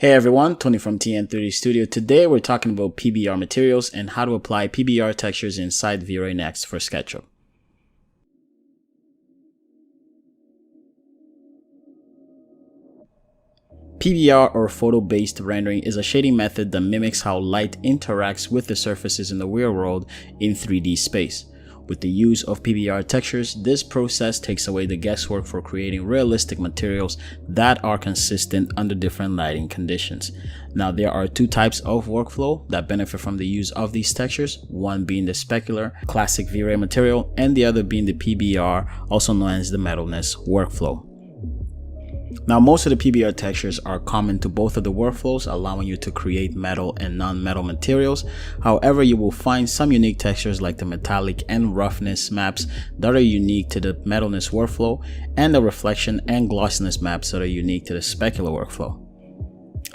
Hey everyone, Tony from TN3D Studio. Today we're talking about PBR materials and how to apply PBR textures inside Vray Next for SketchUp. PBR or photo-based rendering is a shading method that mimics how light interacts with the surfaces in the real world in 3D space. With the use of PBR textures, this process takes away the guesswork for creating realistic materials that are consistent under different lighting conditions. Now, there are two types of workflow that benefit from the use of these textures, one being the specular classic Vray material and the other being the PBR, also known as the metalness workflow. Now, most of the PBR textures are common to both of the workflows, allowing you to create metal and non-metal materials. However, you will find some unique textures like the metallic and roughness maps that are unique to the metalness workflow, and the reflection and glossiness maps that are unique to the specular workflow.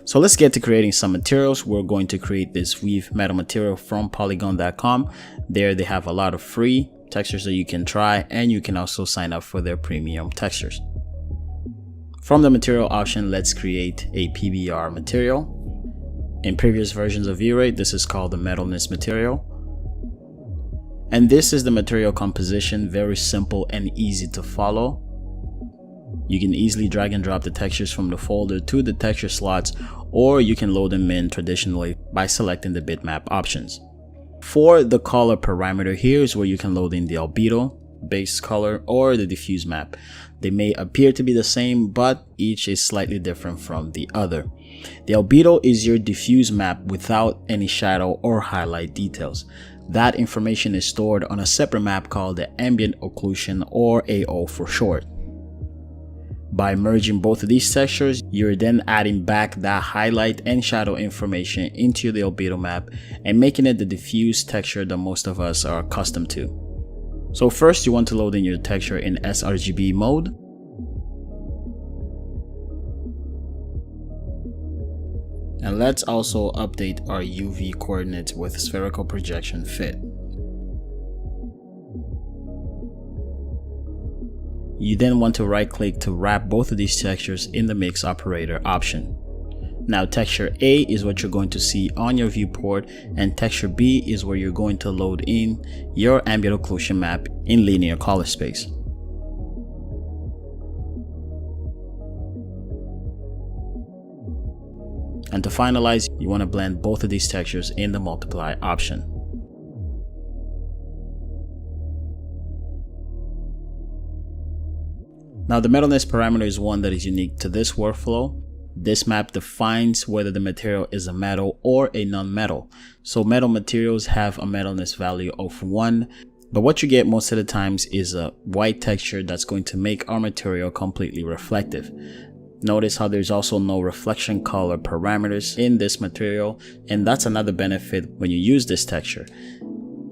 So let's get to creating some materials. We're going to create this weave metal material from polygon.com. There they have a lot of free textures that you can try, and you can also sign up for their premium textures. From the material option, let's create a PBR material. In previous versions of Vray, this is called the metalness material. And this is the material composition, very simple and easy to follow. You can easily drag and drop the textures from the folder to the texture slots, or you can load them in traditionally by selecting the bitmap options. For the color parameter, here's where you can load in the albedo, base color, or the diffuse map. They may appear to be the same, but each is slightly different from the other. The albedo is your diffuse map without any shadow or highlight details. That information is stored on a separate map called the ambient occlusion, or AO for short. By merging both of these textures, you're then adding back that highlight and shadow information into the albedo map and making it the diffuse texture that most of us are accustomed to. So first, you want to load in your texture in sRGB mode. And let's also update our UV coordinates with spherical projection fit. You then want to right click to wrap both of these textures in the mix operator option. Now, texture A is what you're going to see on your viewport, and texture B is where you're going to load in your ambient occlusion map in linear color space. And to finalize, you want to blend both of these textures in the multiply option. Now, the metalness parameter is one that is unique to this workflow. This map defines whether the material is a metal or a non-metal. So metal materials have a metalness value of 1, but what you get most of the times is a white texture that's going to make our material completely reflective. Notice how there's also no reflection color parameters in this material, and that's another benefit when you use this texture.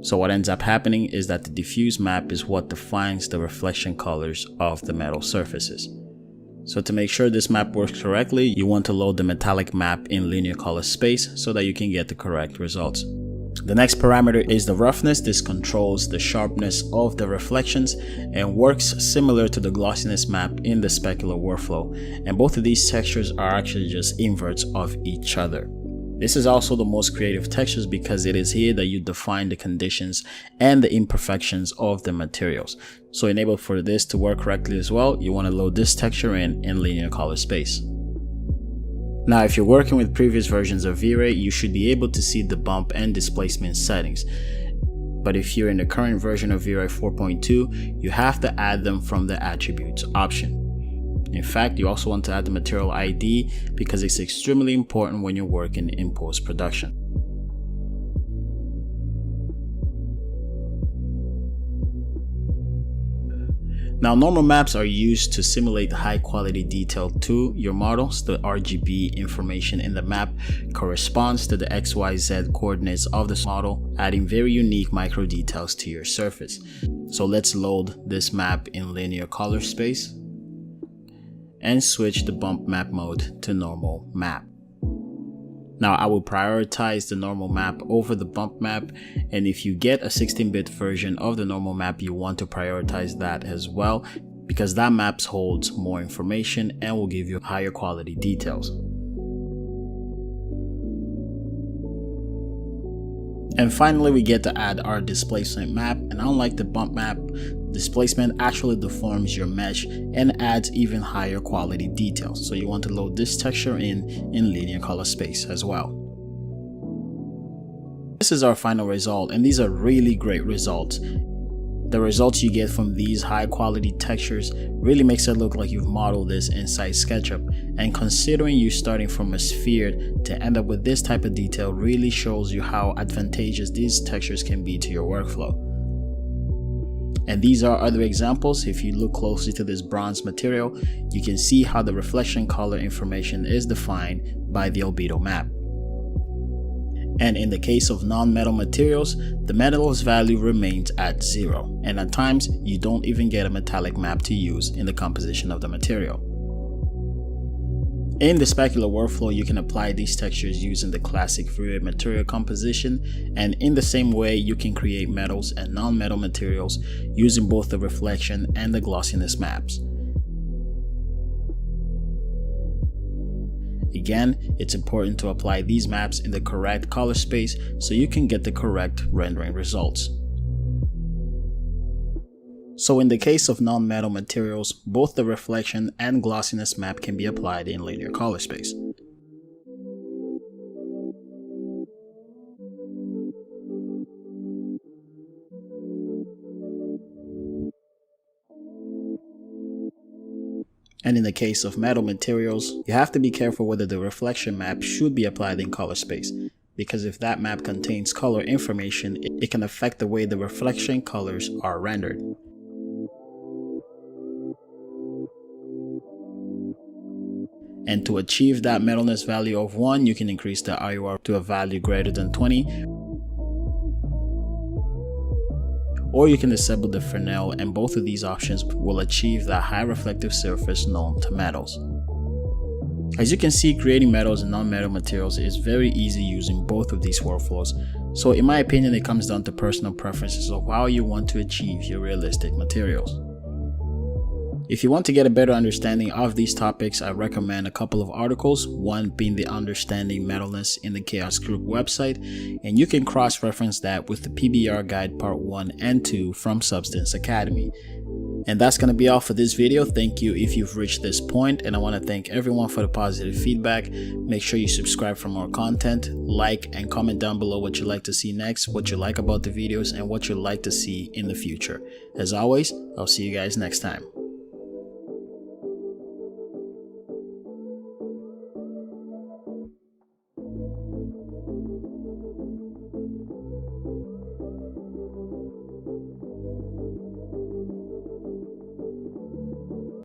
So what ends up happening is that the diffuse map is what defines the reflection colors of the metal surfaces. So to make sure this map works correctly, you want to load the metallic map in linear color space so that you can get the correct results. The next parameter is the roughness. This controls the sharpness of the reflections and works similar to the glossiness map in the specular workflow. And both of these textures are actually just inverts of each other. This is also the most creative textures because it is here that you define the conditions and the imperfections of the materials. So enable for this to work correctly as well, you want to load this texture in linear color space. Now, if you're working with previous versions of Vray, you should be able to see the bump and displacement settings. But if you're in the current version of Vray 4.2, you have to add them from the attributes option. In fact, you also want to add the material ID because it's extremely important when you're working in post-production. Now, normal maps are used to simulate high quality detail to your models. The RGB information in the map corresponds to the XYZ coordinates of this model, adding very unique micro details to your surface. So let's load this map in linear color space and switch the bump map mode to normal map. Now, I will prioritize the normal map over the bump map, and if you get a 16-bit version of the normal map, you want to prioritize that as well because that map holds more information and will give you higher quality details. And finally, we get to add our displacement map, and unlike the bump map, displacement actually deforms your mesh and adds even higher quality details. So you want to load this texture in linear color space as well. This is our final result, and these are really great results. The results you get from these high quality textures really makes it look like you've modeled this inside SketchUp, and considering you starting from a sphere to end up with this type of detail really shows you how advantageous these textures can be to your workflow. And these are other examples. If you look closely to this bronze material, you can see how the reflection color information is defined by the albedo map. And in the case of non-metal materials, the metals value remains at 0, and at times you don't even get a metallic map to use in the composition of the material. In the specular workflow, you can apply these textures using the classic Vray material composition, and in the same way you can create metals and non-metal materials using both the reflection and the glossiness maps. Again, it's important to apply these maps in the correct color space so you can get the correct rendering results. So in the case of non-metal materials, both the reflection and glossiness map can be applied in linear color space. And in the case of metal materials, you have to be careful whether the reflection map should be applied in color space, because if that map contains color information, it can affect the way the reflection colors are rendered. And to achieve that metalness value of 1, you can increase the IOR to a value greater than 20. Or you can disable the Fresnel, and both of these options will achieve that high reflective surface known to metals. As you can see, creating metals and non-metal materials is very easy using both of these workflows. So in my opinion, it comes down to personal preferences of how you want to achieve your realistic materials. If you want to get a better understanding of these topics, I recommend a couple of articles, one being the Understanding Metalness in the Chaos Group website, and you can cross-reference that with the PBR Guide Part 1 and 2 from Substance Academy. And that's going to be all for this video. Thank you if you've reached this point, and I want to thank everyone for the positive feedback. Make sure you subscribe for more content, like and comment down below what you'd like to see next, what you like about the videos, and what you'd like to see in the future. As always, I'll see you guys next time.